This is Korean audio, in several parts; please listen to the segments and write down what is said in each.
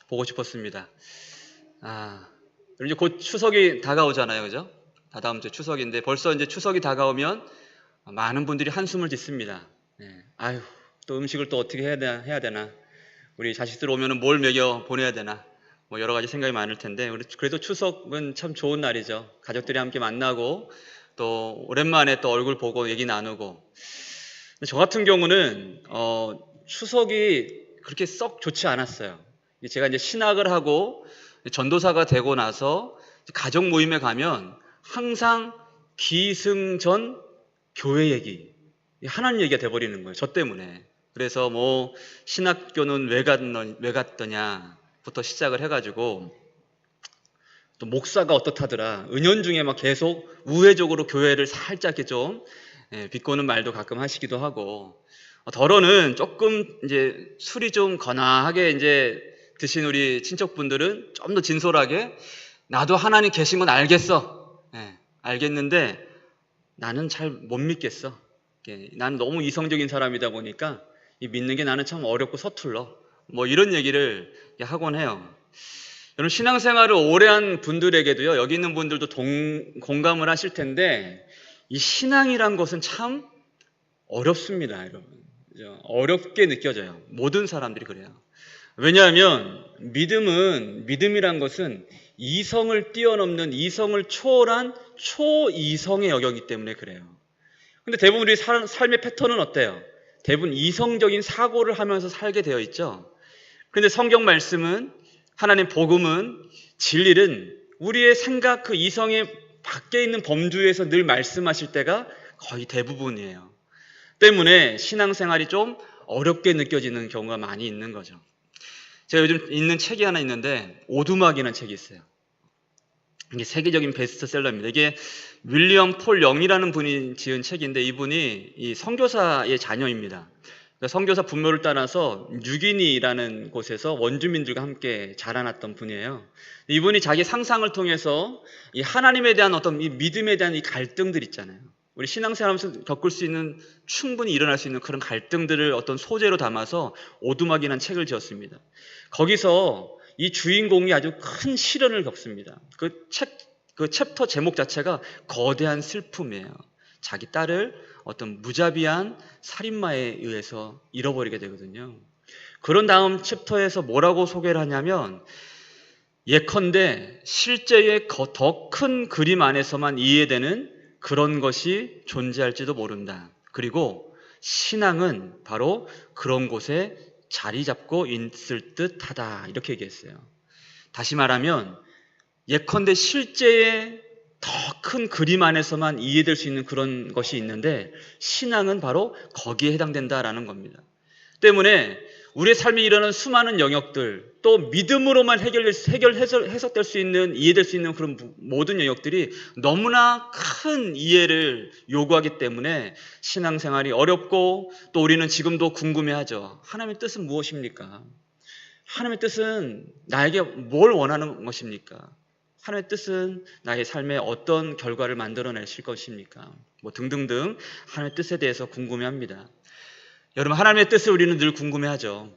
보고 싶었습니다. 이제 곧 추석이 다가오잖아요, 그죠? 다다음 주 추석인데 벌써 이제 추석이 다가오면 많은 분들이 한숨을 짓습니다. 아유, 또 음식을 또 어떻게 해야 되나? 우리 자식들 오면은 뭘 먹여 보내야 되나? 뭐 여러 가지 생각이 많을 텐데, 그래도 추석은 참 좋은 날이죠. 가족들이 함께 만나고 또 오랜만에 또 얼굴 보고 얘기 나누고. 저 같은 경우는 추석이 그렇게 썩 좋지 않았어요. 제가 이제 신학을 하고 전도사가 되고 나서 가족 모임에 가면 항상 기승전 교회 얘기, 하나님 얘기가 돼버리는 거예요. 저 때문에. 그래서 뭐 신학교는 왜 갔더냐부터 시작을 해가지고 또 목사가 어떻다더라. 은연중에 막 계속 우회적으로 교회를 살짝 이렇게 좀 비꼬는 말도 가끔 하시기도 하고, 더러는 조금 이제 술이 좀 거나하게 이제 드신 우리 친척분들은 좀 더 진솔하게 나도 하나님 계신 건 알겠어. 알겠는데 나는 잘 못 믿겠어. 나는 너무 이성적인 사람이다 보니까 믿는 게 나는 참 어렵고 서툴러. 뭐 이런 얘기를 하곤 해요. 여러분, 신앙생활을 오래 한 분들에게도요, 여기 있는 분들도 공감을 하실 텐데, 이 신앙이란 것은 참 어렵습니다, 여러분. 어렵게 느껴져요. 모든 사람들이 그래요. 왜냐하면 믿음이란 것은 이성을 뛰어넘는, 이성을 초월한 초이성의 영역이기 때문에 그래요. 근데 대부분 우리 삶의 패턴은 어때요? 대부분 이성적인 사고를 하면서 살게 되어 있죠. 그런데 성경 말씀은, 하나님 복음은, 진리는 우리의 생각, 그 이성의 밖에 있는 범주에서 늘 말씀하실 때가 거의 대부분이에요. 때문에 신앙생활이 좀 어렵게 느껴지는 경우가 많이 있는 거죠. 제가 요즘 읽는 책이 하나 있는데, 오두막이라는 책이 있어요. 이게 세계적인 베스트셀러입니다. 이게 윌리엄 폴 영이라는 분이 지은 책인데, 이분이 이 선교사의 자녀입니다. 선교사 부모를 따라서 뉴기니라는 곳에서 원주민들과 함께 자라났던 분이에요. 이분이 자기 상상을 통해서 이 하나님에 대한 어떤 이 믿음에 대한 이 갈등들 있잖아요. 우리 신앙생활하면서 겪을 수 있는, 충분히 일어날 수 있는 그런 갈등들을 어떤 소재로 담아서 오두막이라는 책을 지었습니다. 거기서 이 주인공이 아주 큰 시련을 겪습니다. 그 챕터 제목 자체가 거대한 슬픔이에요. 자기 딸을 어떤 무자비한 살인마에 의해서 잃어버리게 되거든요. 그런 다음 챕터에서 뭐라고 소개를 하냐면, 예컨대 실제의 더 큰 그림 안에서만 이해되는 그런 것이 존재할지도 모른다. 그리고 신앙은 바로 그런 곳에 자리 잡고 있을 듯하다. 이렇게 얘기했어요. 다시 말하면, 예컨대 실제의 더 큰 그림 안에서만 이해될 수 있는 그런 것이 있는데, 신앙은 바로 거기에 해당된다라는 겁니다. 때문에 우리의 삶에 일어나는 수많은 영역들, 또 믿음으로만 해석될 수 있는, 이해될 수 있는 그런 모든 영역들이 너무나 큰 이해를 요구하기 때문에 신앙생활이 어렵고, 또 우리는 지금도 궁금해하죠. 하나님의 뜻은 무엇입니까? 하나님의 뜻은 나에게 뭘 원하는 것입니까? 하나님의 뜻은 나의 삶에 어떤 결과를 만들어내실 것입니까? 뭐 등등등 하나님의 뜻에 대해서 궁금해합니다. 여러분, 하나님의 뜻을 우리는 늘 궁금해하죠.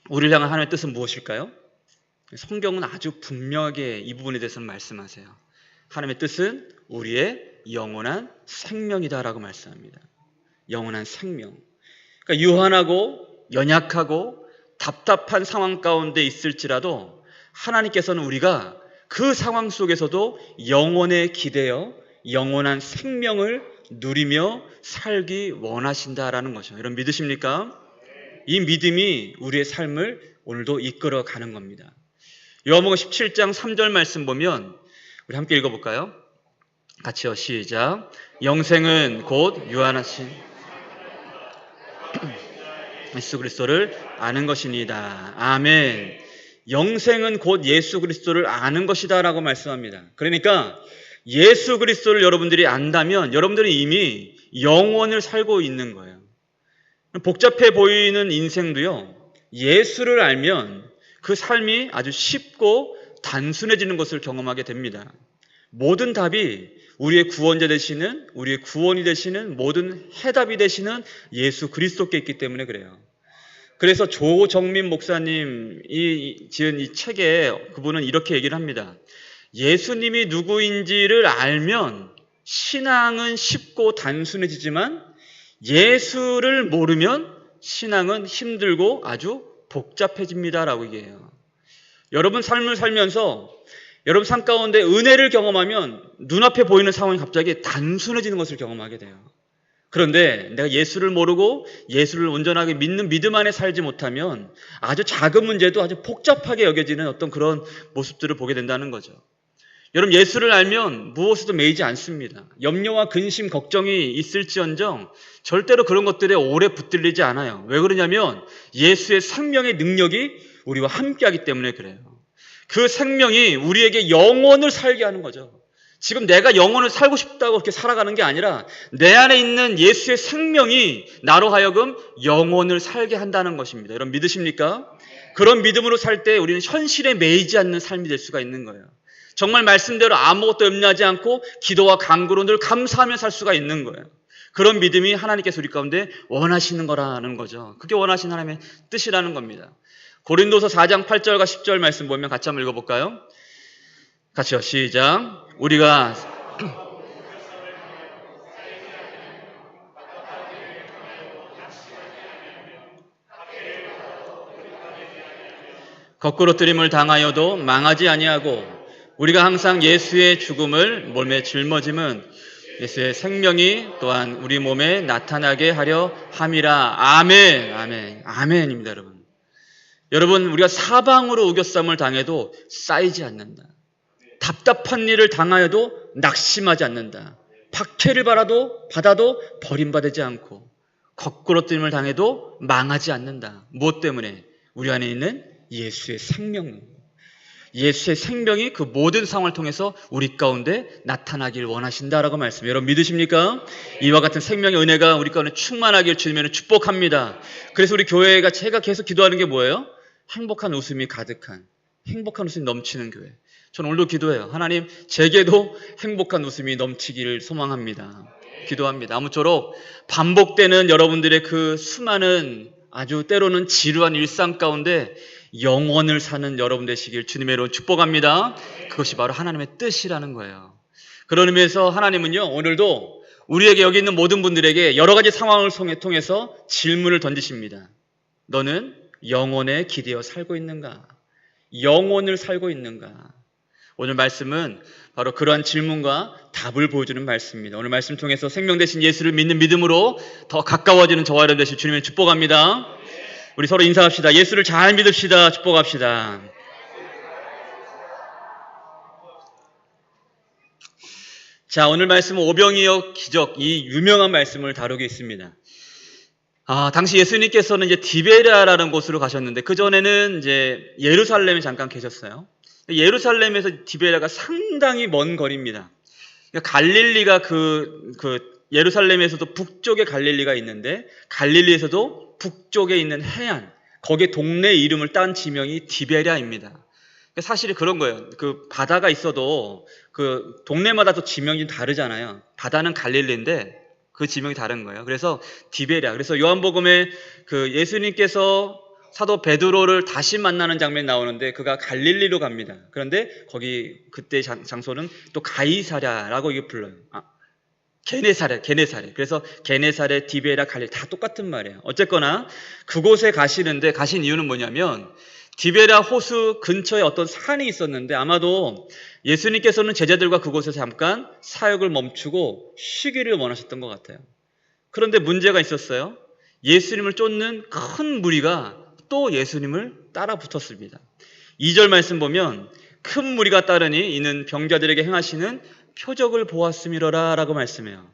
우리를 향한 하나님의 뜻은 무엇일까요? 성경은 아주 분명하게 이 부분에 대해서는 말씀하세요. 하나님의 뜻은 우리의 영원한 생명이다라고 말씀합니다. 영원한 생명. 그러니까 유한하고 연약하고 답답한 상황 가운데 있을지라도 하나님께서는 우리가 그 상황 속에서도 영원에 기대어 영원한 생명을 누리며 살기 원하신다라는 거죠. 여러분, 믿으십니까? 이 믿음이 우리의 삶을 오늘도 이끌어가는 겁니다. 요한복음 17장 3절 말씀 보면, 우리 함께 읽어볼까요? 같이요, 시작. 영생은 곧 유한하신 예수 그리스도를 아는 것이니이다. 아멘. 영생은 곧 예수 그리스도를 아는 것이다 라고 말씀합니다. 그러니까 예수 그리스도를 여러분들이 안다면 여러분들은 이미 영원을 살고 있는 거예요. 복잡해 보이는 인생도요, 예수를 알면 그 삶이 아주 쉽고 단순해지는 것을 경험하게 됩니다. 모든 답이 우리의 구원자 되시는, 우리의 구원이 되시는, 모든 해답이 되시는 예수 그리스도께 있기 때문에 그래요. 그래서 조정민 목사님이 지은 이 책에 그분은 이렇게 얘기를 합니다. 예수님이 누구인지를 알면 신앙은 쉽고 단순해지지만 예수를 모르면 신앙은 힘들고 아주 복잡해집니다라고 얘기해요. 여러분 삶을 살면서 여러분 삶 가운데 은혜를 경험하면 눈앞에 보이는 상황이 갑자기 단순해지는 것을 경험하게 돼요. 그런데 내가 예수를 모르고 예수를 온전하게 믿는 믿음 안에 살지 못하면 아주 작은 문제도 아주 복잡하게 여겨지는 어떤 그런 모습들을 보게 된다는 거죠. 여러분 예수를 알면 무엇에도 매이지 않습니다. 염려와 근심, 걱정이 있을지언정 절대로 그런 것들에 오래 붙들리지 않아요. 왜 그러냐면 예수의 생명의 능력이 우리와 함께하기 때문에 그래요. 그 생명이 우리에게 영혼을 살게 하는 거죠. 지금 내가 영혼을 살고 싶다고 그렇게 살아가는 게 아니라 내 안에 있는 예수의 생명이 나로 하여금 영혼을 살게 한다는 것입니다. 여러분 믿으십니까? 그런 믿음으로 살 때 우리는 현실에 매이지 않는 삶이 될 수가 있는 거예요. 정말 말씀대로 아무것도 염려하지 않고 기도와 간구로 늘 감사하며 살 수가 있는 거예요. 그런 믿음이 하나님께서 우리 가운데 원하시는 거라는 거죠. 그게 원하시는 하나님의 뜻이라는 겁니다. 고린도서 4장 8절과 10절 말씀 보면 같이 한번 읽어볼까요? 같이요. 시작. 우리가 거꾸로뜨림을 당하여도 망하지 아니하고 우리가 항상 예수의 죽음을 몸에 짊어짐은 예수의 생명이 또한 우리 몸에 나타나게 하려 함이라. 아멘. 아멘. 아멘입니다, 여러분. 여러분 우리가 사방으로 우겨쌈을 당해도 쌓이지 않는다. 답답한 일을 당하여도 낙심하지 않는다. 박해를 받아도 버림받지 않고 거꾸로뜨림을 당해도 망하지 않는다. 무엇 때문에? 우리 안에 있는 예수의 생명. 예수의 생명이 그 모든 상황을 통해서 우리 가운데 나타나길 원하신다라고 말씀해요. 여러분 믿으십니까? 이와 같은 생명의 은혜가 우리 가운데 충만하길 주님은 축복합니다. 그래서 우리 교회가 제가 계속 기도하는 게 뭐예요? 행복한 웃음이 가득한, 행복한 웃음이 넘치는 교회. 저는 오늘도 기도해요. 하나님, 제게도 행복한 웃음이 넘치기를 소망합니다. 기도합니다. 아무쪼록 반복되는 여러분들의 그 수많은 아주 때로는 지루한 일상 가운데 영원을 사는 여러분 되시길 주님의 이름으로 축복합니다. 그것이 바로 하나님의 뜻이라는 거예요. 그런 의미에서 하나님은요, 오늘도 우리에게 여기 있는 모든 분들에게 여러 가지 상황을 통해서 질문을 던지십니다. 너는 영혼에 기대어 살고 있는가? 영혼을 살고 있는가? 오늘 말씀은 바로 그러한 질문과 답을 보여주는 말씀입니다. 오늘 말씀 통해서 생명 되신 예수를 믿는 믿음으로 더 가까워지는 저와 여러분 되실 주님을 축복합니다. 우리 서로 인사합시다. 예수를 잘 믿읍시다. 축복합시다. 자, 오늘 말씀은 오병이어 기적, 이 유명한 말씀을 다루고 있습니다. 당시 예수님께서는 이제 디베랴라는 곳으로 가셨는데 그 전에는 이제 예루살렘에 잠깐 계셨어요. 예루살렘에서 디베랴가 상당히 먼 거리입니다. 그러니까 갈릴리가 예루살렘에서도 북쪽에 갈릴리가 있는데 갈릴리에서도 북쪽에 있는 해안, 거기에 동네 이름을 딴 지명이 디베랴입니다. 그러니까 사실이 그런 거예요. 그 바다가 있어도 그 동네마다 또 지명이 다르잖아요. 바다는 갈릴리인데 그 지명이 다른 거예요. 그래서 디베랴. 그래서 요한복음에 그 예수님께서 사도 베드로를 다시 만나는 장면이 나오는데 그가 갈릴리로 갑니다. 그런데 거기 그때 장소는 또 가이사랴라고 이게 불러요. 게네사렛. 그래서 게네사렛, 디베랴, 갈릴리 다 똑같은 말이에요. 어쨌거나 그곳에 가신 이유는 뭐냐면 디베랴 호수 근처에 어떤 산이 있었는데 아마도 예수님께서는 제자들과 그곳에서 잠깐 사역을 멈추고 쉬기를 원하셨던 것 같아요. 그런데 문제가 있었어요. 예수님을 쫓는 큰 무리가 또 예수님을 따라 붙었습니다. 2절 말씀 보면 큰 무리가 따르니 이는 병자들에게 행하시는 표적을 보았음이로라 라고 말씀해요.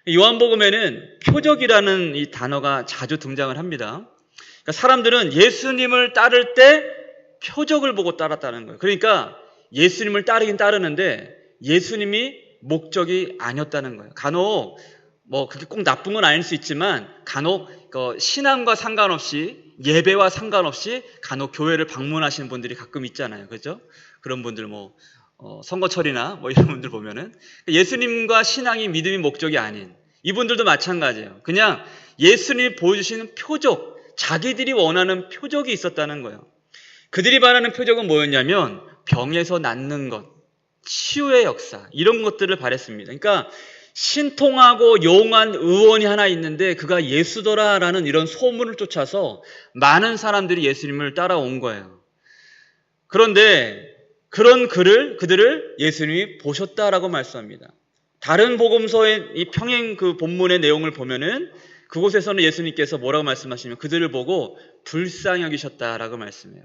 요한복음에는 표적이라는 이 단어가 자주 등장을 합니다. 그러니까 사람들은 예수님을 따를 때 표적을 보고 따랐다는 거예요. 그러니까 예수님을 따르긴 따르는데 예수님이 목적이 아니었다는 거예요. 간혹 그게 꼭 나쁜 건 아닐 수 있지만 간혹 신앙과 상관없이 예배와 상관없이 간혹 교회를 방문하시는 분들이 가끔 있잖아요. 그죠? 그런 분들 선거철이나 이런 분들 보면은 예수님과 신앙이 믿음이 목적이 아닌 이분들도 마찬가지예요. 그냥 예수님이 보여주시는 표적, 자기들이 원하는 표적이 있었다는 거예요. 그들이 바라는 표적은 뭐였냐면 병에서 낫는 것, 치유의 역사, 이런 것들을 바랬습니다. 그러니까 신통하고 용한 의원이 하나 있는데 그가 예수더라라는 이런 소문을 쫓아서 많은 사람들이 예수님을 따라온 거예요. 그런데 그런 그들을 예수님이 보셨다라고 말씀합니다. 다른 복음서의 이 평행 그 본문의 내용을 보면은 그곳에서는 예수님께서 뭐라고 말씀하시냐면 그들을 보고 불쌍히 여기셨다라고 말씀해요.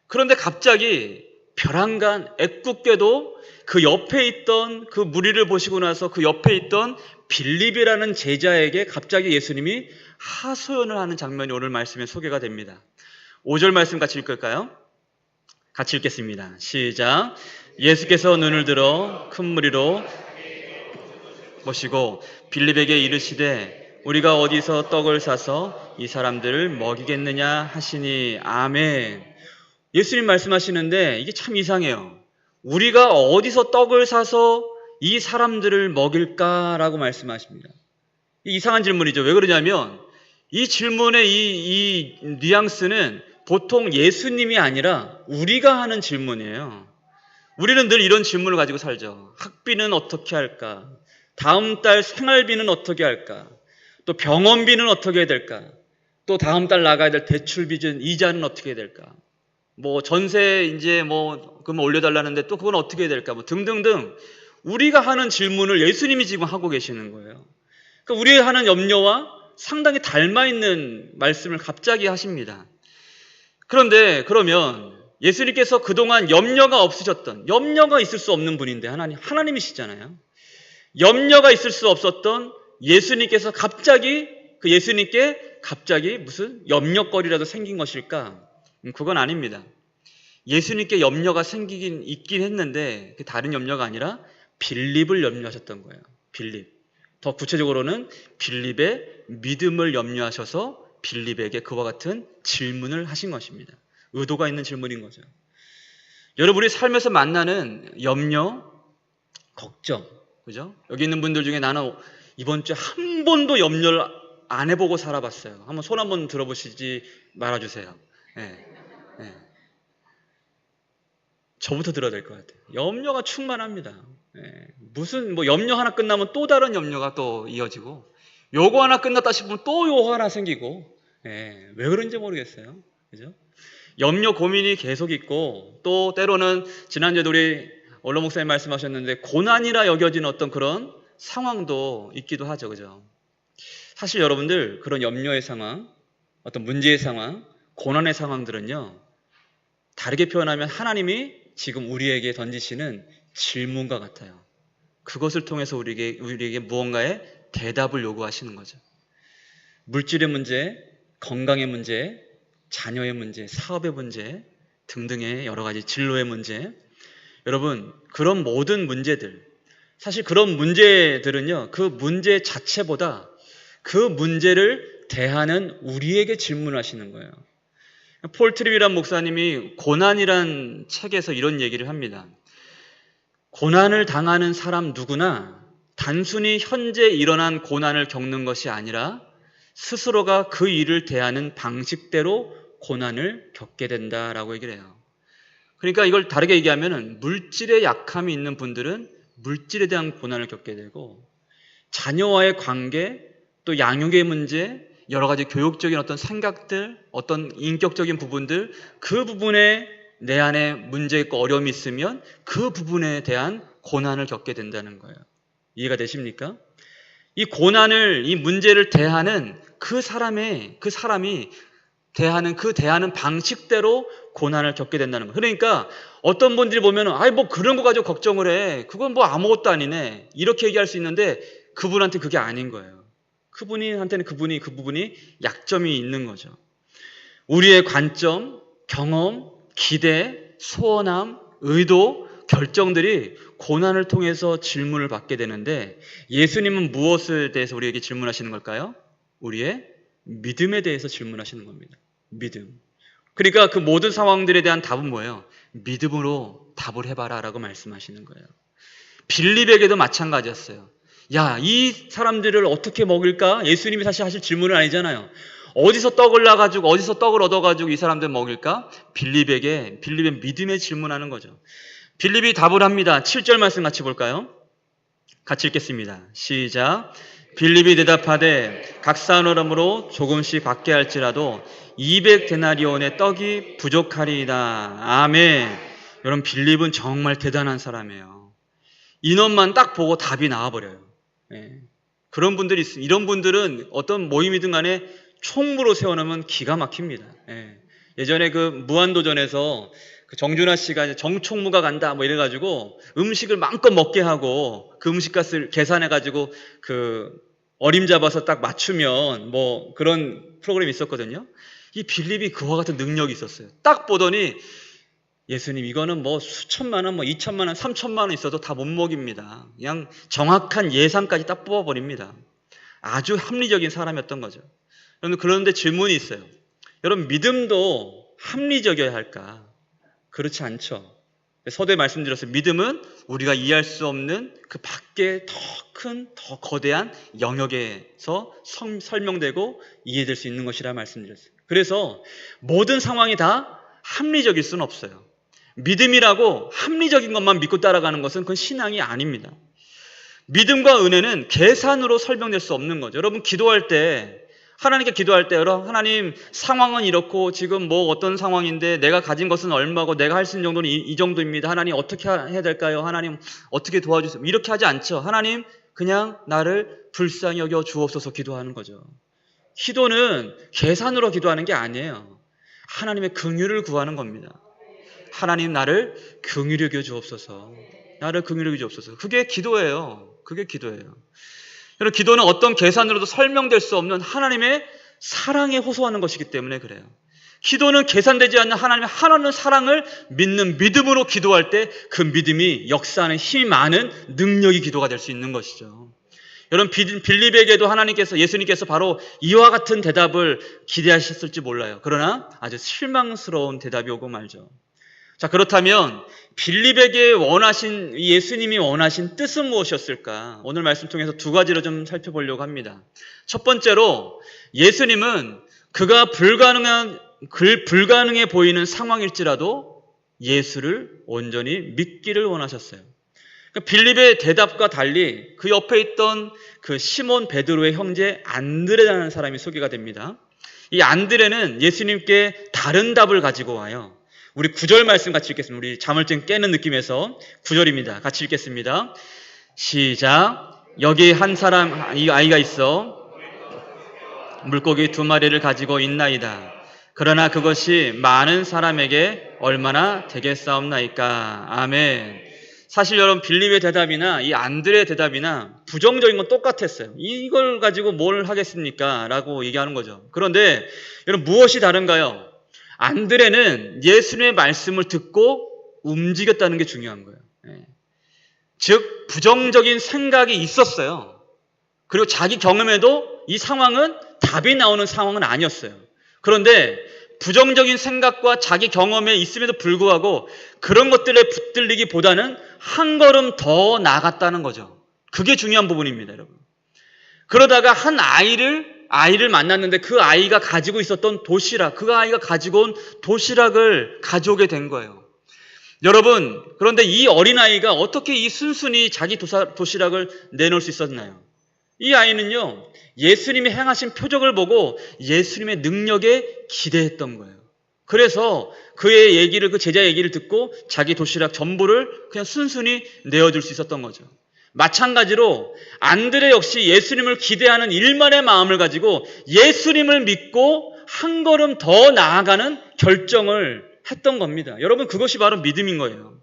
그런데 갑자기 벼랑간 애꿎게도 그 옆에 있던 그 무리를 보시고 나서 그 옆에 있던 빌립이라는 제자에게 갑자기 예수님이 하소연을 하는 장면이 오늘 말씀에 소개가 됩니다. 5절 말씀 같이 읽을까요? 같이 읽겠습니다. 시작. 예수께서 눈을 들어 큰 무리로 보시고 빌립에게 이르시되 우리가 어디서 떡을 사서 이 사람들을 먹이겠느냐 하시니 아멘. 예수님 말씀하시는데 이게 참 이상해요. 우리가 어디서 떡을 사서 이 사람들을 먹일까라고 말씀하십니다. 이상한 질문이죠. 왜 그러냐면 이 질문의 이 뉘앙스는 보통 예수님이 아니라 우리가 하는 질문이에요. 우리는 늘 이런 질문을 가지고 살죠. 학비는 어떻게 할까? 다음 달 생활비는 어떻게 할까? 또 병원비는 어떻게 해야 될까? 또 다음 달 나가야 될 대출 빚은 이자는 어떻게 해야 될까? 뭐 전세 이제 뭐 그러면 올려달라는데 또 그건 어떻게 해야 될까? 뭐 등등등 우리가 하는 질문을 예수님이 지금 하고 계시는 거예요. 그러니까 우리가 하는 염려와 상당히 닮아 있는 말씀을 갑자기 하십니다. 그런데 그러면 예수님께서 그동안 염려가 없으셨던, 염려가 있을 수 없는 분인데 하나님이시잖아요. 염려가 있을 수 없었던 예수님께서 갑자기 예수님께 갑자기 무슨 염려거리라도 생긴 것일까? 그건 아닙니다. 예수님께 염려가 있긴 했는데 다른 염려가 아니라 빌립을 염려하셨던 거예요. 빌립. 더 구체적으로는 빌립의 믿음을 염려하셔서 빌립에게 그와 같은 질문을 하신 것입니다. 의도가 있는 질문인 거죠. 여러분, 우리 삶에서 만나는 염려, 걱정, 그죠? 여기 있는 분들 중에 나는 이번 주에 한 번도 염려를 안 해보고 살아봤어요. 한번 손 한번 들어보시지 말아주세요. 네. 네. 저부터 들어야 될 것 같아요. 염려가 충만합니다. 네. 무슨 염려 하나 끝나면 또 다른 염려가 또 이어지고 요거 하나 끝났다 싶으면 또 요거 하나 생기고 왜 그런지 모르겠어요. 그죠? 염려 고민이 계속 있고 또 때로는 지난주에도 우리 원로 목사님 말씀하셨는데 고난이라 여겨지는 어떤 그런 상황도 있기도 하죠. 그죠? 사실 여러분들 그런 염려의 상황, 어떤 문제의 상황, 고난의 상황들은요. 다르게 표현하면 하나님이 지금 우리에게 던지시는 질문과 같아요. 그것을 통해서 우리에게 무언가의 대답을 요구하시는 거죠. 물질의 문제, 건강의 문제, 자녀의 문제, 사업의 문제 등등의 여러 가지 진로의 문제. 여러분, 그런 모든 문제들, 사실 그런 문제들은요, 그 문제 자체보다 그 문제를 대하는 우리에게 질문하시는 거예요. 폴 트립이란 목사님이 고난이란 책에서 이런 얘기를 합니다. 고난을 당하는 사람 누구나 단순히 현재 일어난 고난을 겪는 것이 아니라 스스로가 그 일을 대하는 방식대로 고난을 겪게 된다라고 얘기를 해요. 그러니까 이걸 다르게 얘기하면 물질에 약함이 있는 분들은 물질에 대한 고난을 겪게 되고 자녀와의 관계, 또 양육의 문제, 여러 가지 교육적인 어떤 생각들, 어떤 인격적인 부분들, 그 부분에 내 안에 문제 있고 어려움이 있으면 그 부분에 대한 고난을 겪게 된다는 거예요. 이해가 되십니까? 이 고난을, 이 문제를 대하는 그 사람이 대하는 방식대로 고난을 겪게 된다는 거예요. 그러니까 어떤 분들이 보면은, 뭐 그런 거 가지고 걱정을 해. 그건 뭐 아무것도 아니네. 이렇게 얘기할 수 있는데 그분한테 그게 아닌 거예요. 그분한테는 그 부분이 약점이 있는 거죠. 우리의 관점, 경험, 기대, 소원함, 의도, 결정들이 고난을 통해서 질문을 받게 되는데 예수님은 무엇에 대해서 우리에게 질문하시는 걸까요? 우리의 믿음에 대해서 질문하시는 겁니다. 믿음. 그러니까 그 모든 상황들에 대한 답은 뭐예요? 믿음으로 답을 해봐라 라고 말씀하시는 거예요. 빌립에게도 마찬가지였어요. 야, 이 사람들을 어떻게 먹일까? 예수님이 사실 하실 질문은 아니잖아요. 어디서 떡을 얻어가지고 이 사람들 먹일까? 빌립의 믿음에 질문하는 거죠. 빌립이 답을 합니다. 7절 말씀 같이 볼까요? 같이 읽겠습니다. 시작. 빌립이 대답하되 각 사람으로 조금씩 받게 할지라도 200데나리온의 떡이 부족하리이다. 아멘. 여러분, 빌립은 정말 대단한 사람이에요. 인원만 딱 보고 답이 나와버려요. 예. 그런 분들이 있어요. 이런 분들은 어떤 모임이든 간에 총무로 세워놓으면 기가 막힙니다. 예. 예전에 그 무한도전에서 그 정준하 씨가 정총무가 간다 뭐 이래가지고 음식을 마음껏 먹게 하고 그 음식값을 계산해가지고 그 어림잡아서 딱 맞추면 뭐 그런 프로그램이 있었거든요. 이 빌립이 그와 같은 능력이 있었어요. 딱 보더니 예수님, 이거는 뭐 수천만 원, 뭐 2천만 원, 3천만 원 있어도 다 못 먹입니다. 그냥 정확한 예산까지 딱 뽑아버립니다. 아주 합리적인 사람이었던 거죠. 그런데 질문이 있어요. 여러분, 믿음도 합리적이어야 할까? 그렇지 않죠. 서두에 말씀드렸어요. 믿음은 우리가 이해할 수 없는 그 밖에 더 큰, 더 거대한 영역에서 설명되고 이해될 수 있는 것이라 말씀드렸어요. 그래서 모든 상황이 다 합리적일 수는 없어요. 믿음이라고 합리적인 것만 믿고 따라가는 것은 그건 신앙이 아닙니다. 믿음과 은혜는 계산으로 설명될 수 없는 거죠. 여러분, 기도할 때 하나님께 기도할 때 여러분, 하나님 상황은 이렇고 지금 뭐 어떤 상황인데 내가 가진 것은 얼마고 내가 할 수 있는 정도는 이 정도입니다. 하나님 어떻게 해야 될까요? 하나님 어떻게 도와주세요? 이렇게 하지 않죠. 하나님 그냥 나를 불쌍히 여겨 주옵소서 기도하는 거죠. 기도는 계산으로 기도하는 게 아니에요. 하나님의 긍휼을 구하는 겁니다. 하나님 나를 긍휼히 여겨 주옵소서. 나를 긍휼히 여겨 주옵소서. 그게 기도예요. 그게 기도예요. 여러분, 기도는 어떤 계산으로도 설명될 수 없는 하나님의 사랑에 호소하는 것이기 때문에 그래요. 기도는 계산되지 않는 하나님의 사랑을 믿는 믿음으로 기도할 때 그 믿음이 역사하는 힘이 많은 능력이 기도가 될 수 있는 것이죠. 여러분, 빌립에게도 예수님께서 바로 이와 같은 대답을 기대하셨을지 몰라요. 그러나 아주 실망스러운 대답이 오고 말죠. 자, 그렇다면 빌립에게 예수님이 원하신 뜻은 무엇이었을까? 오늘 말씀 통해서 두 가지로 좀 살펴보려고 합니다. 첫 번째로 예수님은 그가 불가능해 보이는 상황일지라도 예수를 온전히 믿기를 원하셨어요. 그러니까 빌립의 대답과 달리 그 옆에 있던 그 시몬 베드로의 형제 안드레라는 사람이 소개가 됩니다. 이 안드레는 예수님께 다른 답을 가지고 와요. 우리 9절 말씀 같이 읽겠습니다. 우리 잠을 좀 깨는 느낌에서 9절입니다. 같이 읽겠습니다. 시작. 여기 이 아이가 있어 물고기 2마리를 가지고 있나이다. 그러나 그것이 많은 사람에게 얼마나 되겠사옵나이까. 아멘. 사실 여러분, 빌립의 대답이나 이 안드레의 대답이나 부정적인 건 똑같았어요. 이걸 가지고 뭘 하겠습니까? 라고 얘기하는 거죠. 그런데 여러분, 무엇이 다른가요? 안드레는 예수님의 말씀을 듣고 움직였다는 게 중요한 거예요. 즉 부정적인 생각이 있었어요. 그리고 자기 경험에도 이 상황은 답이 나오는 상황은 아니었어요. 그런데 부정적인 생각과 자기 경험에 있음에도 불구하고 그런 것들에 붙들리기보다는 한 걸음 더 나아갔다는 거죠. 그게 중요한 부분입니다, 여러분. 그러다가 한 아이를 만났는데 그 아이가 가지고 있었던 그 아이가 가지고 온 도시락을 가져오게 된 거예요. 여러분, 그런데 이 어린아이가 어떻게 이 순순히 자기 도시락을 내놓을 수 있었나요? 이 아이는요, 예수님이 행하신 표적을 보고 예수님의 능력에 기대했던 거예요. 그래서 그 제자 얘기를 듣고 자기 도시락 전부를 그냥 순순히 내어줄 수 있었던 거죠. 마찬가지로 안드레 역시 예수님을 기대하는 일만의 마음을 가지고 예수님을 믿고 한 걸음 더 나아가는 결정을 했던 겁니다. 여러분, 그것이 바로 믿음인 거예요.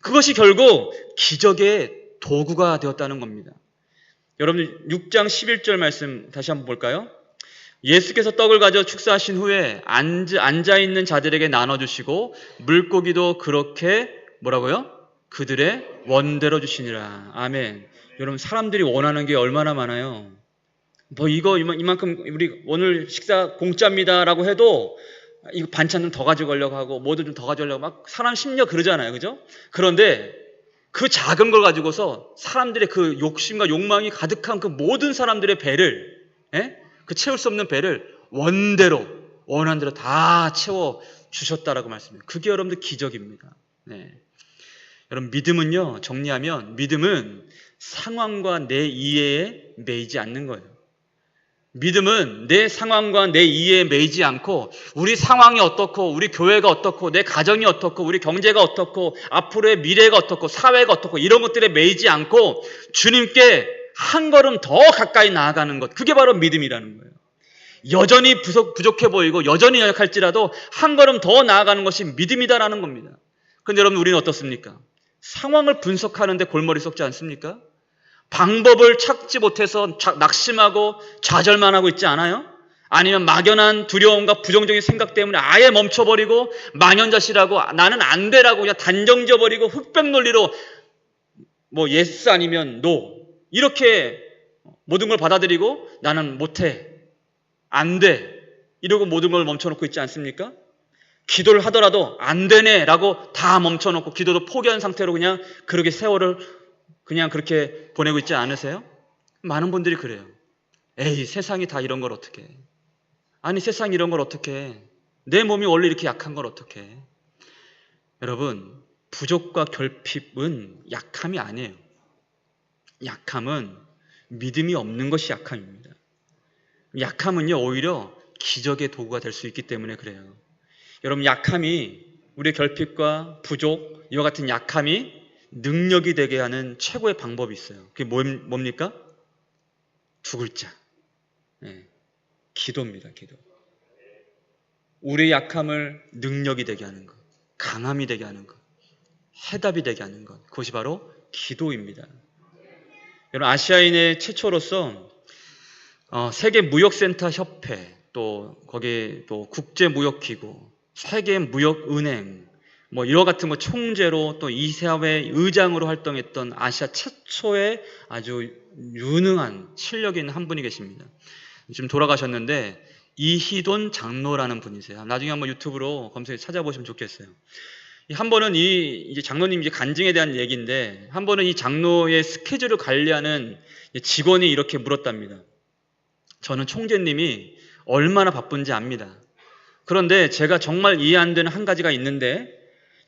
그것이 결국 기적의 도구가 되었다는 겁니다. 여러분, 6장 11절 말씀 다시 한번 볼까요? 예수께서 떡을 가져 축사하신 후에 앉아있는 자들에게 나눠주시고 물고기도 그렇게 뭐라고요? 그들의 원대로 주시니라. 아멘. 여러분, 사람들이 원하는 게 얼마나 많아요. 뭐 이만큼 우리 오늘 식사 공짜입니다라고 해도 이거 반찬 좀 더 가져가려고 하고 뭐도 좀 더 가져가려고 막 사람 심려 그러잖아요. 그죠? 그런데 그 작은 걸 가지고서 사람들의 그 욕심과 욕망이 가득한 그 모든 사람들의 배를, 그 채울 수 없는 배를 원대로 원한 대로 다 채워 주셨다라고 말씀해요. 그게 여러분들 기적입니다. 네. 여러분 믿음은요, 정리하면 믿음은 상황과 내 이해에 매이지 않는 거예요. 믿음은 내 상황과 내 이해에 매이지 않고 우리 상황이 어떻고 우리 교회가 어떻고 내 가정이 어떻고 우리 경제가 어떻고 앞으로의 미래가 어떻고 사회가 어떻고 이런 것들에 매이지 않고 주님께 한 걸음 더 가까이 나아가는 것, 그게 바로 믿음이라는 거예요. 여전히 부족해 보이고 여전히 연약할지라도 한 걸음 더 나아가는 것이 믿음이다라는 겁니다. 그런데 여러분 우리는 어떻습니까? 상황을 분석하는데 골머리 썩지 않습니까? 방법을 찾지 못해서 낙심하고 좌절만 하고 있지 않아요? 아니면 막연한 두려움과 부정적인 생각 때문에 아예 멈춰버리고 망연자실하고 나는 안 되라고 그냥 단정져버리고 흑백 논리로 뭐 예스 아니면 노 이렇게 모든 걸 받아들이고 나는 못해, 안 돼 이러고 모든 걸 멈춰놓고 있지 않습니까? 기도를 하더라도 안 되네 라고 다 멈춰놓고 기도도 포기한 상태로 그냥 그렇게 세월을 그냥 그렇게 보내고 있지 않으세요? 많은 분들이 그래요. 에이, 세상이 다 이런 걸 어떻게 해. 아니, 세상이 이런 걸 어떻게 해. 내 몸이 원래 이렇게 약한 걸 어떻게 해. 여러분, 부족과 결핍은 약함이 아니에요. 약함은 믿음이 없는 것이 약함입니다. 약함은요, 오히려 기적의 도구가 될 수 있기 때문에 그래요. 여러분, 약함이 우리의 결핍과 부족, 이와 같은 약함이 능력이 되게 하는 최고의 방법이 있어요. 그게 뭡니까? 두 글자. 네. 기도입니다. 기도. 우리의 약함을 능력이 되게 하는 것, 강함이 되게 하는 것, 해답이 되게 하는 것, 그것이 바로 기도입니다. 여러분, 아시아인의 최초로서 세계무역센터 협회, 또 거기 또 국제무역기구, 세계무역은행, 뭐 이와 같은 거 총재로 또 이사회 의장으로 활동했던 아시아 최초의 아주 유능한 실력 있는 한 분이 계십니다. 지금 돌아가셨는데 이희돈 장로라는 분이세요. 나중에 한번 유튜브로 검색해 찾아보시면 좋겠어요. 한 번은 이제 장로님 이제 간증에 대한 얘기인데 한 번은 이 장로의 스케줄을 관리하는 직원이 이렇게 물었답니다. 저는 총재님이 얼마나 바쁜지 압니다. 그런데 제가 정말 이해 안 되는 한 가지가 있는데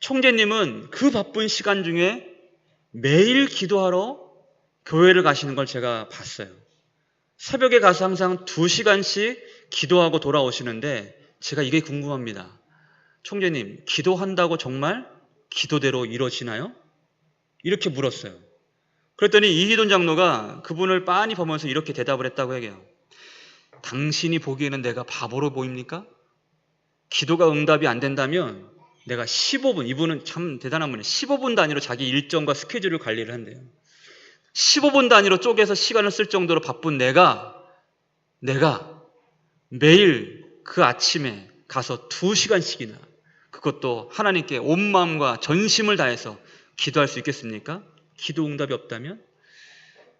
총재님은 그 바쁜 시간 중에 매일 기도하러 교회를 가시는 걸 제가 봤어요. 새벽에 가서 항상 2시간씩 기도하고 돌아오시는데 제가 이게 궁금합니다. 총재님, 기도한다고 정말 기도대로 이루어지나요? 이렇게 물었어요. 그랬더니 이희돈 장로가 그분을 빤히 보면서 이렇게 대답을 했다고 해요. 당신이 보기에는 내가 바보로 보입니까? 기도가 응답이 안 된다면 내가 15분, 이분은 참 대단한 분이에요. 15분 단위로 자기 일정과 스케줄을 관리를 한대요. 15분 단위로 쪼개서 시간을 쓸 정도로 바쁜 내가 매일 그 아침에 가서 2시간씩이나 그것도 하나님께 온 마음과 전심을 다해서 기도할 수 있겠습니까? 기도 응답이 없다면?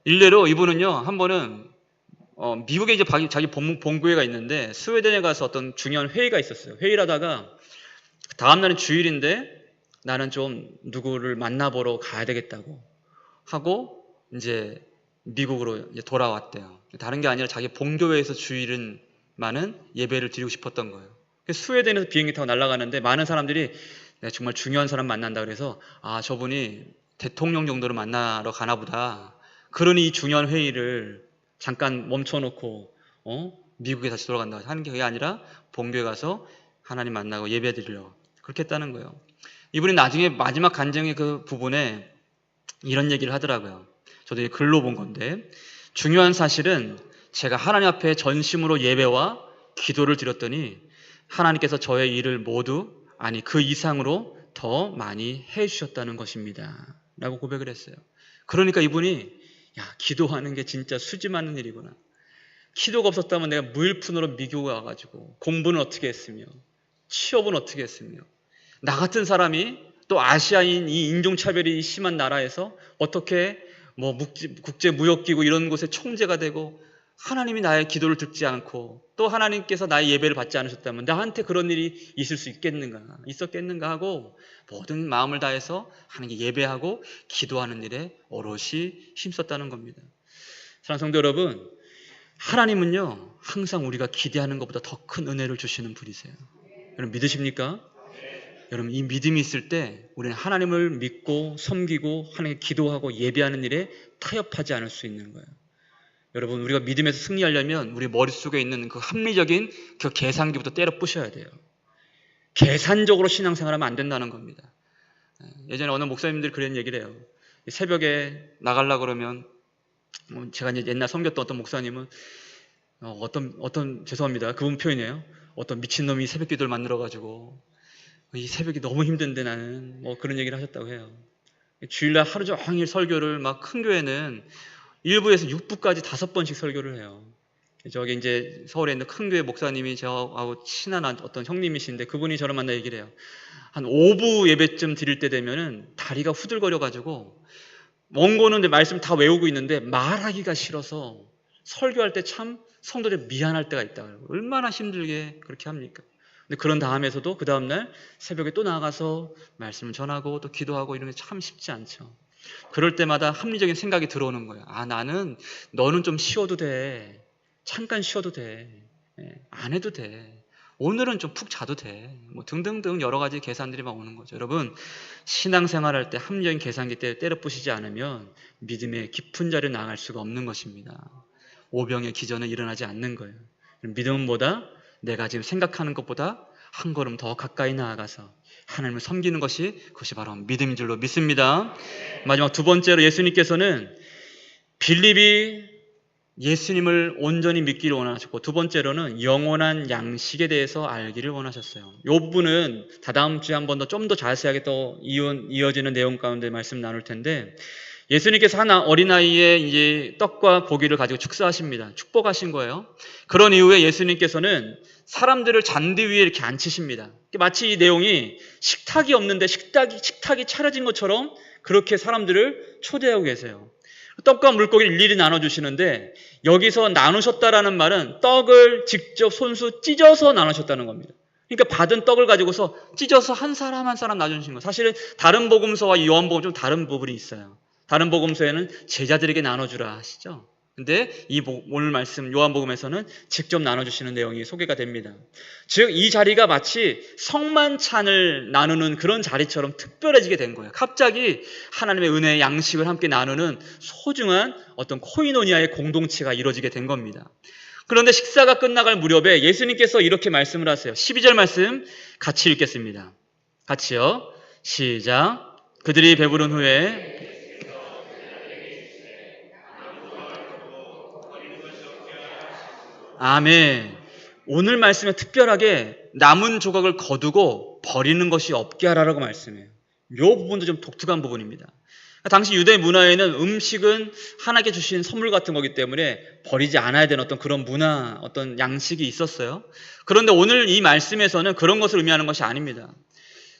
일례로 이분은요, 한 번은 미국에 이제 자기 본교회가 있는데 스웨덴에 가서 어떤 중요한 회의가 있었어요. 회의를 하다가 다음날은 주일인데 나는 좀 누구를 만나보러 가야 되겠다고 하고 이제 미국으로 이제 돌아왔대요. 다른 게 아니라 자기 본교회에서 주일은만은 예배를 드리고 싶었던 거예요. 스웨덴에서 비행기 타고 날아가는데 많은 사람들이 내가 정말 중요한 사람 만난다 그래서 아, 저분이 대통령 정도로 만나러 가나 보다. 그러니 이 중요한 회의를 잠깐 멈춰놓고 미국에 다시 돌아간다 하는 게 아니라 본교에 가서 하나님 만나고 예배 드리려 그렇게 했다는 거예요. 이분이 나중에 마지막 간증의 그 부분에 이런 얘기를 하더라고요. 저도 이 글로 본 건데 중요한 사실은 제가 하나님 앞에 전심으로 예배와 기도를 드렸더니 하나님께서 저의 일을 모두 아니 그 이상으로 더 많이 해주셨다는 것입니다. 라고 고백을 했어요. 그러니까 이분이 야, 기도하는 게 진짜 수지 맞는 일이구나. 기도가 없었다면 내가 무일푼으로 미국에 와가지고 공부는 어떻게 했으며 취업은 어떻게 했으며 나 같은 사람이 또 아시아인 이 인종차별이 심한 나라에서 어떻게 뭐 국제무역기구 이런 곳에 총재가 되고 하나님이 나의 기도를 듣지 않고 또 하나님께서 나의 예배를 받지 않으셨다면 나한테 그런 일이 있을 수 있었겠는가 하고 모든 마음을 다해서 하나님께 예배하고 기도하는 일에 오롯이 힘썼다는 겁니다. 사랑하는 성도 여러분, 하나님은요, 항상 우리가 기대하는 것보다 더 큰 은혜를 주시는 분이세요. 여러분 믿으십니까? 여러분 이 믿음이 있을 때 우리는 하나님을 믿고 섬기고 하나님께 기도하고 예배하는 일에 타협하지 않을 수 있는 거예요. 여러분 우리가 믿음에서 승리하려면 우리 머릿속에 있는 그 합리적인 그 계산기부터 때려 부셔야 돼요. 계산적으로 신앙생활하면 안 된다는 겁니다. 예전에 어느 목사님들이 그런 얘기를 해요. 새벽에 나가려고 그러면 제가 이제 옛날 섬겼던 어떤 목사님은 죄송합니다. 그분 표현이에요. 어떤 미친놈이 새벽 기도를 만들어가지고 이 새벽이 너무 힘든데 나는 그런 얘기를 하셨다고 해요. 주일날 하루 종일 설교를 막 큰 교회는 1부에서 6부까지 5번씩 설교를 해요. 저기 이제 서울에 있는 큰 교회 목사님이 저하고 친한 어떤 형님이신데 그분이 저를 만나 얘기를 해요. 한 5부 예배쯤 드릴 때 되면은 다리가 후들거려가지고 원고는 말씀 다 외우고 있는데 말하기가 싫어서 설교할 때 참 성도들 미안할 때가 있다. 얼마나 힘들게 그렇게 합니까? 근데 그런 다음에서도 그 다음날 새벽에 또 나가서 말씀을 전하고 또 기도하고 이런 게 참 쉽지 않죠. 그럴 때마다 합리적인 생각이 들어오는 거예요. 너는 좀 쉬어도 돼. 잠깐 쉬어도 돼. 안 해도 돼. 오늘은 좀 푹 자도 돼. 등등등 여러 가지 계산들이 막 오는 거죠. 여러분, 신앙생활할 때 합리적인 계산기 때려 부시지 않으면 믿음의 깊은 자리에 나갈 수가 없는 것입니다. 오병의 기전은 일어나지 않는 거예요. 믿음은 뭐다? 내가 지금 생각하는 것보다 한 걸음 더 가까이 나아가서 하나님을 섬기는 그것이 바로 믿음인 줄로 믿습니다. 마지막 두 번째로 예수님께서는 빌립이 예수님을 온전히 믿기를 원하셨고 두 번째로는 영원한 양식에 대해서 알기를 원하셨어요. 이 부분은 다다음 주에 한 번 더 좀 더 자세하게 또 이어지는 내용 가운데 말씀 나눌 텐데 예수님께서 한 어린아이의 이제 떡과 고기를 가지고 축사하십니다. 축복하신 거예요. 그런 이후에 예수님께서는 사람들을 잔디 위에 이렇게 앉히십니다. 마치 이 내용이 식탁이 없는데 식탁이 차려진 것처럼 그렇게 사람들을 초대하고 계세요. 떡과 물고기를 일일이 나눠주시는데 여기서 나누셨다라는 말은 떡을 직접 손수 찢어서 나누셨다는 겁니다. 그러니까 받은 떡을 가지고서 찢어서 한 사람 한 사람 나눠주신 거예요. 사실은 다른 복음서와 요한복음 좀 다른 부분이 있어요. 다른 복음서에는 제자들에게 나눠주라 하시죠. 근데 오늘 말씀 요한복음에서는 직접 나눠주시는 내용이 소개가 됩니다. 즉 이 자리가 마치 성만찬을 나누는 그런 자리처럼 특별해지게 된 거예요. 갑자기 하나님의 은혜의 양식을 함께 나누는 소중한 어떤 코이노니아의 공동체가 이루어지게 된 겁니다. 그런데 식사가 끝나갈 무렵에 예수님께서 이렇게 말씀을 하세요. 12절 말씀 같이 읽겠습니다. 같이요. 시작. 그들이 배부른 후에 아멘. 오늘 말씀에 특별하게 남은 조각을 거두고 버리는 것이 없게 하라고 말씀해요. 이 부분도 좀 독특한 부분입니다. 당시 유대 문화에는 음식은 하나님께 주신 선물 같은 거기 때문에 버리지 않아야 되는 어떤 그런 문화, 어떤 양식이 있었어요. 그런데 오늘 이 말씀에서는 그런 것을 의미하는 것이 아닙니다.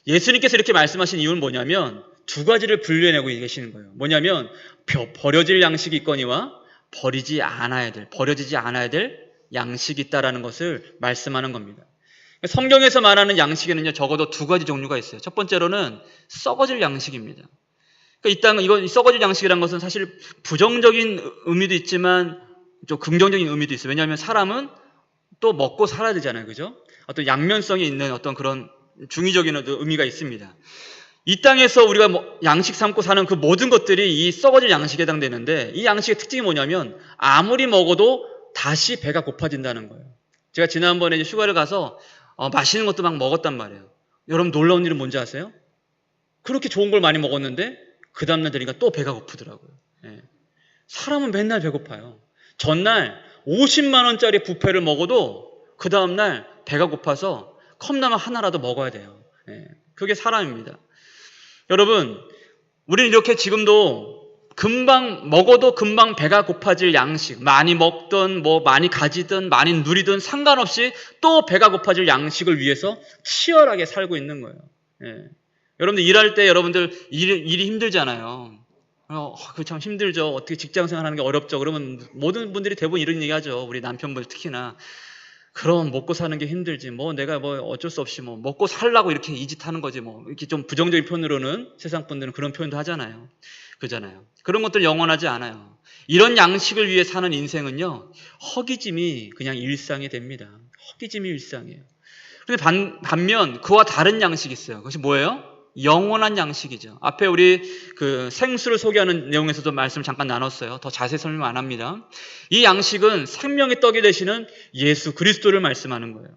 예수님께서 이렇게 말씀하신 이유는 뭐냐면 두 가지를 분류해내고 계시는 거예요. 뭐냐면 버려질 양식이 있거니와 버려지지 않아야 될 양식이 있다라는 것을 말씀하는 겁니다. 성경에서 말하는 양식에는요 적어도 두 가지 종류가 있어요. 첫 번째로는 썩어질 양식입니다. 그러니까 이 썩어질 양식이라는 것은 사실 부정적인 의미도 있지만 좀 긍정적인 의미도 있어요. 왜냐하면 사람은 또 먹고 살아야 되잖아요, 그죠? 어떤 양면성이 있는 어떤 그런 중의적인 의미가 있습니다. 이 땅에서 우리가 양식 삼고 사는 그 모든 것들이 이 썩어질 양식에 해당되는데 이 양식의 특징이 뭐냐면 아무리 먹어도 다시 배가 고파진다는 거예요. 제가 지난번에 이제 휴가를 가서 맛있는 것도 막 먹었단 말이에요. 여러분 놀라운 일은 뭔지 아세요? 그렇게 좋은 걸 많이 먹었는데 그 다음날 되니까 또 배가 고프더라고요. 예. 사람은 맨날 배고파요. 전날 50만 원짜리 뷔페를 먹어도 그 다음날 배가 고파서 컵라면 하나라도 먹어야 돼요. 예. 그게 사람입니다. 여러분 우리는 이렇게 지금도 먹어도 금방 배가 고파질 양식, 많이 먹든 많이 가지든 많이 누리든 상관없이 또 배가 고파질 양식을 위해서 치열하게 살고 있는 거예요. 예. 여러분들 일할 때 여러분들 일이 힘들잖아요. 그거 참 힘들죠. 어떻게 직장생활 하는 게 어렵죠. 그러면 모든 분들이 대부분 이런 얘기 하죠. 우리 남편분 특히나. 그럼 먹고 사는 게 힘들지. 내가 어쩔 수 없이 먹고 살라고 이렇게 이 짓 하는 거지. 이렇게 좀 부정적인 표현으로는 세상 분들은 그런 표현도 하잖아요. 그잖아요. 그런 것들 영원하지 않아요. 이런 양식을 위해 사는 인생은요, 허기짐이 그냥 일상이 됩니다. 허기짐이 일상이에요. 그런데 반면 그와 다른 양식이 있어요. 그것이 뭐예요? 영원한 양식이죠. 앞에 우리 그 생수를 소개하는 내용에서도 말씀을 잠깐 나눴어요. 더 자세히 설명 안 합니다. 이 양식은 생명의 떡이 되시는 예수 그리스도를 말씀하는 거예요.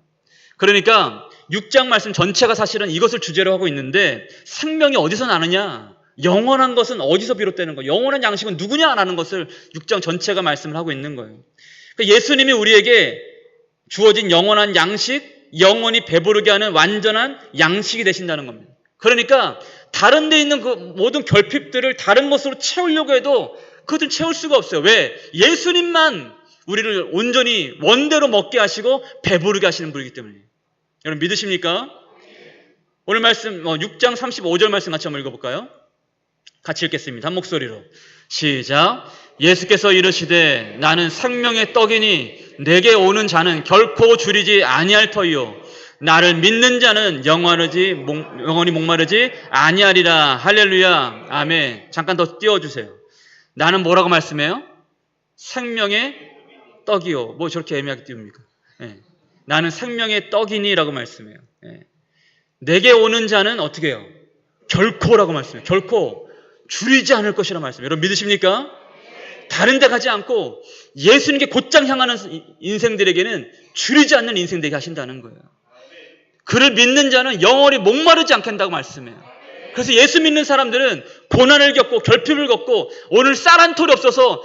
그러니까 6장 말씀 전체가 사실은 이것을 주제로 하고 있는데, 생명이 어디서 나느냐? 영원한 것은 어디서 비롯되는 거예요? 영원한 양식은 누구냐라는 것을 6장 전체가 말씀을 하고 있는 거예요. 그러니까 예수님이 우리에게 주어진 영원한 양식, 영원히 배부르게 하는 완전한 양식이 되신다는 겁니다. 그러니까 다른 데 있는 그 모든 결핍들을 다른 것으로 채우려고 해도 그것을 채울 수가 없어요. 왜? 예수님만 우리를 온전히 원대로 먹게 하시고 배부르게 하시는 분이기 때문이에요. 여러분 믿으십니까? 오늘 말씀 6장 35절 말씀 같이 한번 읽어볼까요? 같이 읽겠습니다. 한 목소리로 시작. 예수께서 이르시되 나는 생명의 떡이니 내게 오는 자는 결코 줄이지 아니할 터이요 나를 믿는 자는 영원히 목마르지 아니하리라. 할렐루야. 아멘. 잠깐 더 띄워주세요. 나는 뭐라고 말씀해요? 생명의 떡이요. 뭐 저렇게 애매하게 띄웁니까? 네. 나는 생명의 떡이니 라고 말씀해요. 네. 내게 오는 자는 어떻게 해요? 결코라고 말씀해요. 결코 줄이지 않을 것이라 말씀해요. 여러분 믿으십니까? 다른 데 가지 않고 예수님께 곧장 향하는 인생들에게는 줄이지 않는 인생 되게 하신다는 거예요. 그를 믿는 자는 영원히 목마르지 않겠다고 말씀해요. 그래서 예수 믿는 사람들은 고난을 겪고 결핍을 겪고 오늘 쌀 한 톨이 없어서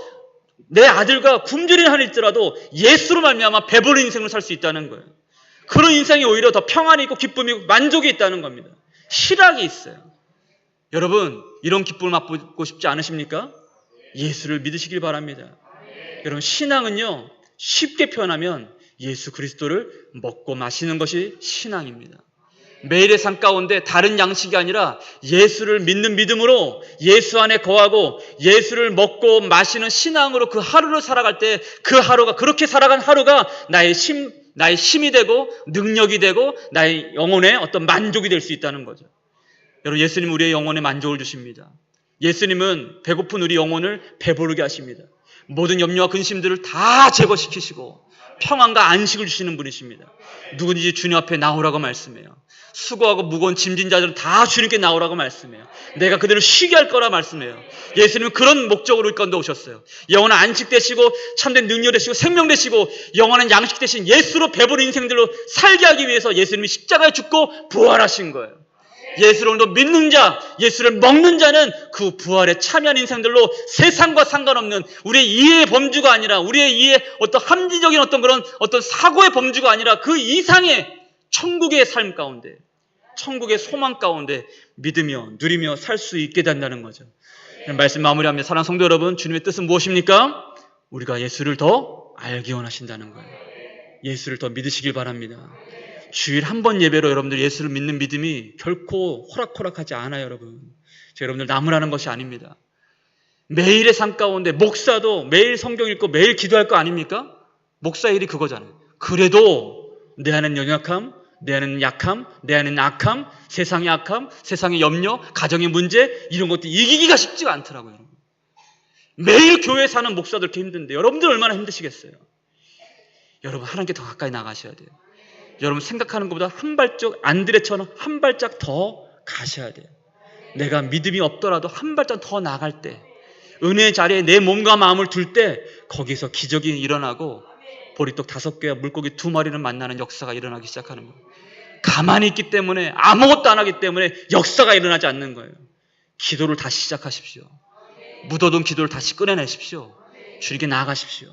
내 아들과 굶주리는 한이 있더라도 예수로 말미암아 배부른 인생을 살 수 있다는 거예요. 그런 인생이 오히려 더 평안이 있고 기쁨이 있고 만족이 있다는 겁니다. 희락이 있어요. 여러분 이런 기쁨을 맛보고 싶지 않으십니까? 예수를 믿으시길 바랍니다. 여러분 신앙은요 쉽게 표현하면 예수 그리스도를 먹고 마시는 것이 신앙입니다. 매일의 삶 가운데 다른 양식이 아니라 예수를 믿는 믿음으로 예수 안에 거하고 예수를 먹고 마시는 신앙으로 그 하루를 살아갈 때 그 하루가 그렇게 살아간 하루가 나의 힘이 되고 능력이 되고 나의 영혼의 어떤 만족이 될 수 있다는 거죠. 여러분 예수님은 우리의 영혼에 만족을 주십니다. 예수님은 배고픈 우리 영혼을 배부르게 하십니다. 모든 염려와 근심들을 다 제거시키시고 평안과 안식을 주시는 분이십니다. 누구든지 주님 앞에 나오라고 말씀해요. 수고하고 무거운 짐진 자들은 다 주님께 나오라고 말씀해요. 내가 그들을 쉬게 할 거라 말씀해요. 예수님은 그런 목적으로 이 가운데 오셨어요. 영원한 안식 되시고 참된 능력 되시고 생명 되시고 영원한 양식 되신 예수로 배부른 인생들로 살게 하기 위해서 예수님이 십자가에 죽고 부활하신 거예요. 예수를 믿는 자, 예수를 먹는 자는 그 부활에 참여한 인생들로 세상과 상관없는 우리의 이해의 범주가 아니라 우리의 이해의 어떤 합리적인 어떤 그런 어떤 사고의 범주가 아니라 그 이상의 천국의 삶 가운데, 천국의 소망 가운데 믿으며 누리며 살 수 있게 된다는 거죠. 말씀 마무리하며 사랑하는 성도 여러분, 주님의 뜻은 무엇입니까? 우리가 예수를 더 알기 원하신다는 거예요. 예수를 더 믿으시길 바랍니다. 주일 한 번 예배로 여러분들 예수를 믿는 믿음이 결코 호락호락하지 않아요, 여러분. 여러분들 나무라는 것이 아닙니다. 매일의 삶 가운데 목사도 매일 성경 읽고 매일 기도할 거 아닙니까? 목사 일이 그거잖아요. 그래도 내 안엔 연약함, 내 안엔 약함, 내 안엔 악함, 세상의 악함, 세상의 염려, 가정의 문제 이런 것도 이기기가 쉽지가 않더라고요. 여러분. 매일 교회 사는 목사들 이렇게 힘든데 여러분들 얼마나 힘드시겠어요? 여러분 하나님께 더 가까이 나가셔야 돼요. 여러분 생각하는 것보다 한 발짝 안드레처럼 한 발짝 더 가셔야 돼요. 내가 믿음이 없더라도 한 발짝 더 나갈 때 은혜의 자리에 내 몸과 마음을 둘 때 거기서 기적이 일어나고 보리떡 5개와 물고기 2마리를 만나는 역사가 일어나기 시작하는 거예요. 가만히 있기 때문에 아무것도 안 하기 때문에 역사가 일어나지 않는 거예요. 기도를 다시 시작하십시오. 묻어둔 기도를 다시 꺼내내십시오. 주님께 나아가십시오.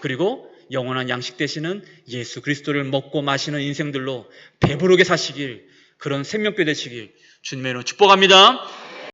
그리고 영원한 양식 되시는 예수 그리스도를 먹고 마시는 인생들로 배부르게 사시길, 그런 생명뼈 되시길 주님의 이름으로 축복합니다.